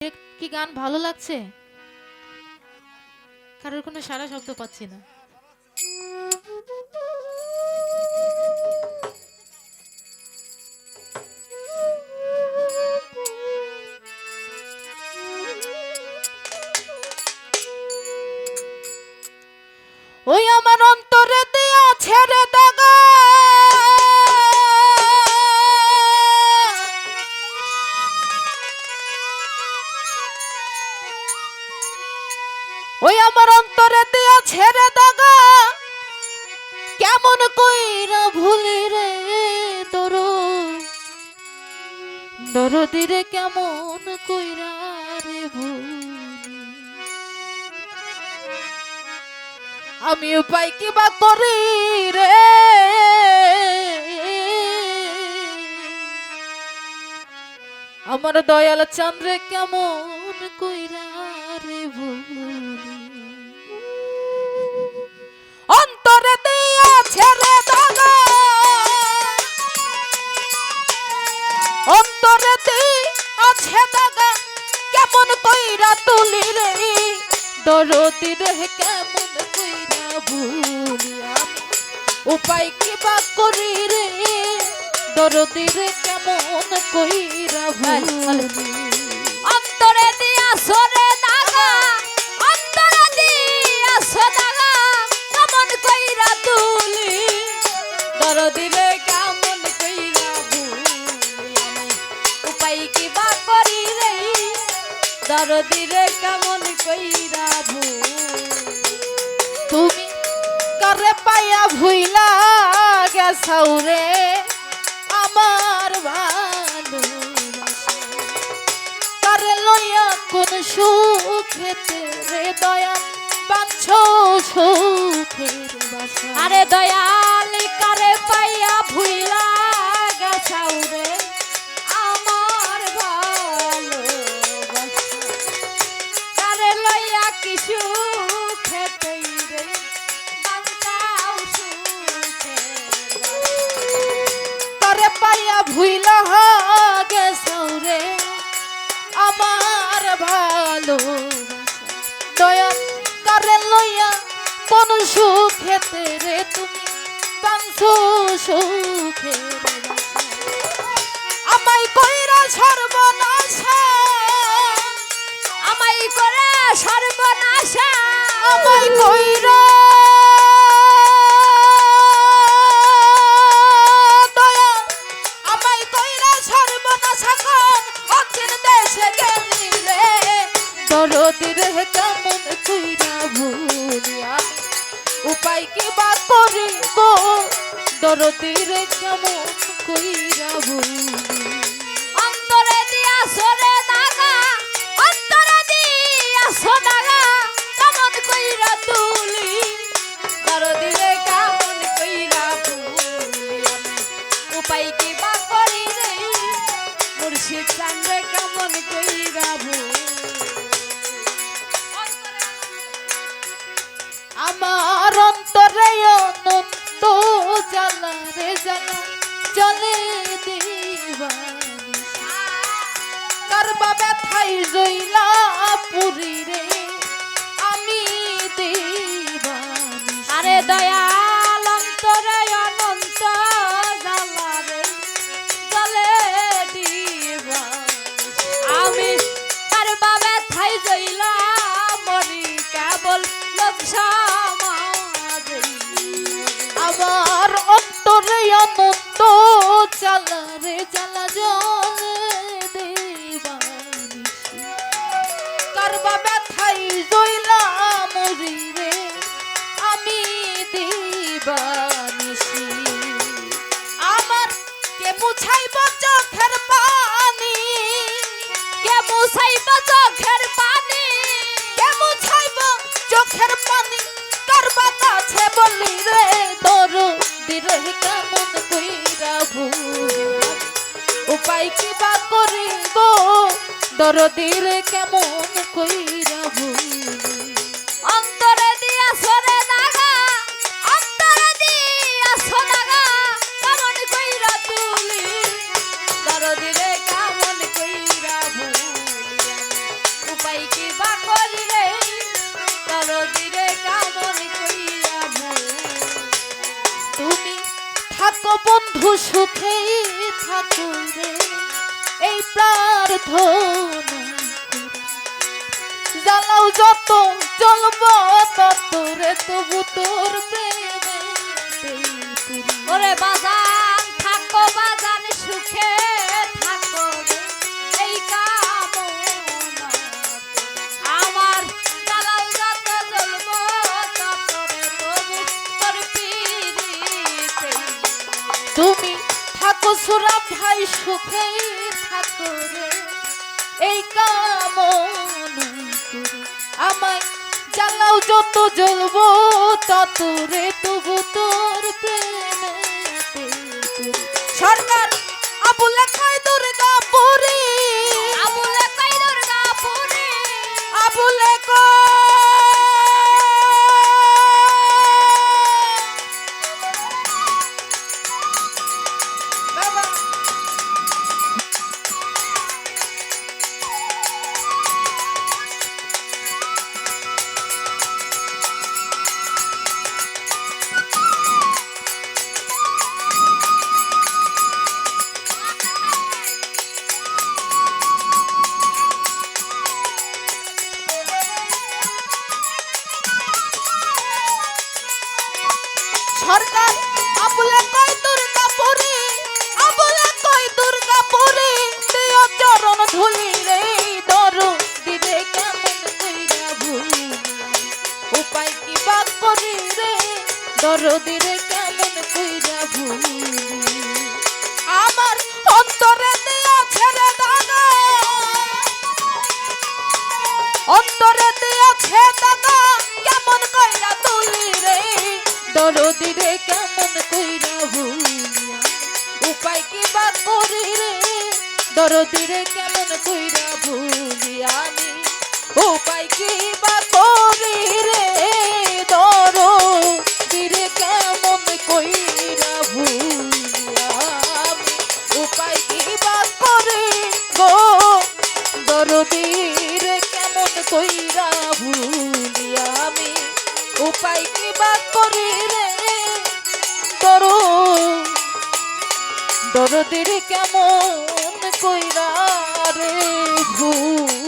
কি গান ভালো লাগছে? কারোর কোনো সারা শব্দ পাচ্ছি না। ওই আমার অন্তরে দিয়া ছেড়ে দাগা, ওই আমার অন্তরে দিয়া ছেড়ে দাগা, কেমন কইরা ভুলি রে দরদি রে, কেমন কইরা রে ভুলি। আমি উপায় কিবা করি রে, আমার দয়াল চন্দ্রে কেমন কইরা রে ভুলি। অন্তরে দিয়া ছেড়ে দাগা, অন্তরে দিয়া দাগা, কেমন কইরা তুলি রে দরদি রে, কেমন কইরা ভুলি। আমি উপায় কিবা করি রে দরদি রে, কেমন কইরা ভুলি। অন্তরে দিয়া সরে দাগা, অন্তরে দিয়া সদাগা, কেমন কইরা তুলি দরদি রে, কেমন কইরা ভুলি। আমি উপায় কিবা করি রে দরদি রে, কেমন কইরা ভুলি। তুমি কারে পাইয়া ভুইলা গেছাও রে আমার ভালোবাসা, কারে লইয়া কোন সুখেতে রে দয়া বাঁধছো সুখের বাসা। আরে দয়াল কারে পাইয়া ভুইলা গেছাও রে আমার ভালোবাসা, কারে লইয়া কিছু খেতেই রে বাঁচাও সুখের বাসা। কারে পাইয়া ভুইলা গেছাও রে আমার ভালোবাসা, দয়া কারে লইয়া কোন সুখেতে রে তুমি বাঁধছো সুখের বাসা। আমায় কইরা সর্বনাশা, আমায় করে সর্বনাশা, আমায় কইরা দয়া, আমায় কইরা সর্বনাশা কর অচিন দেশে গেলি রে দরদি রে, কেমন কইরা ভুলি। আমি উপায় কিবা করি গো দরদি রে, কেমন কইরা ভুলি। অন্তরে দিয়া সরে দাগা, অন্তরে দিয়া সদাগা, কেমন কইরা তুলি দরদি রে, কেমন কইরা ভুলি। আমি উপায় কিবা করি রে মুর্শিদ চান্দে কেমন কইরা ভুলি। আমার অন্তরে অনন্ত জ্বালা রে জ্বালা চলে দিবানি, কারবা ব্যথাই জইলা পুরি রে আমি দিবানি। আরে দয়াল অন্তরে অনন্ত জ্বালা রে জ্বলে দিবা, আমি তার বাবে থাই জইলা মরি কেবল লোক সমাজে। আমার অন্তরে অনন্ত জ্বালা রে জ্বালা জলে দিবানি, কারবা ব্যথাই জইলা মরি রে আমি দিবানিসি। আমার কে মুছাইব চোখের পানি, কে মুছাইব চোখের পানি, কে মুছাইব চোখের পানি, কারবা কাছে বলি রে দরদি রে, কেমন কইরা ভুলি। উপায় কিবা করি গো দরদি রে, কেমন কইরা ভুলি। অন্তরে দিয়া সরে দাগা, অন্তরে দিয়া সদাগা, কেমন কইরা তুলি দরদি রে, কেমন কইরা ভুলি। উপায় কি বা করি রে দরদিরে কেমন কইরা ভুল তুমি থাকো বন্ধু সুখেই থাকো রে এই প্রার্থনা জ্বালাও যত জ্বলব তত রে তবু তোর প্রেমে ওরে বাজান থাকো বাজান সুখে থাকো রে এই কামনা আমার জ্বালাও যত জ্বলবো তত রে তবু তোর পিরিতে তুমি থাকো সুরা ভাই সুখেই থাকো রে এই কামনা করে আমায় জ্বালাও যত জ্বলবো তত রে তবু তোর প্রেমে সরকার আবুলে কয় দুর্গাপুরে আবুলে কই দুর্গাপুরে আবুলে বাবা সরকার আবুলে কয় দুর্গাপুরে আবুলে কয় দুর্গাপুরে দিও চরণ ধুলি রে দরু দিবে কেমন কইরা ভুলি উপায় কি বা করি রে দরু দিবে কেমন কইরা ভুলি আমার অন্তরে দিয়া ছেড়ে দাগা অন্তরে দিয়া ছেড়ে দাগা কেমন কইরা তুলি রে দরদি রে কেমন কইরা ভুলিয়া উপায় কি বা করি রে দরদি রে কেমন কইরা ভুলিয়া আমি উপায় কি বা করি রে দরদি রে কেমন কইরা ভুলিয়া আমি উপায় কি বা করি গো দরদি রে কেমন কইরা ভুলিয়া আমি উপায় কি বা করি রে দরদির কেমন কইরা রে ভুল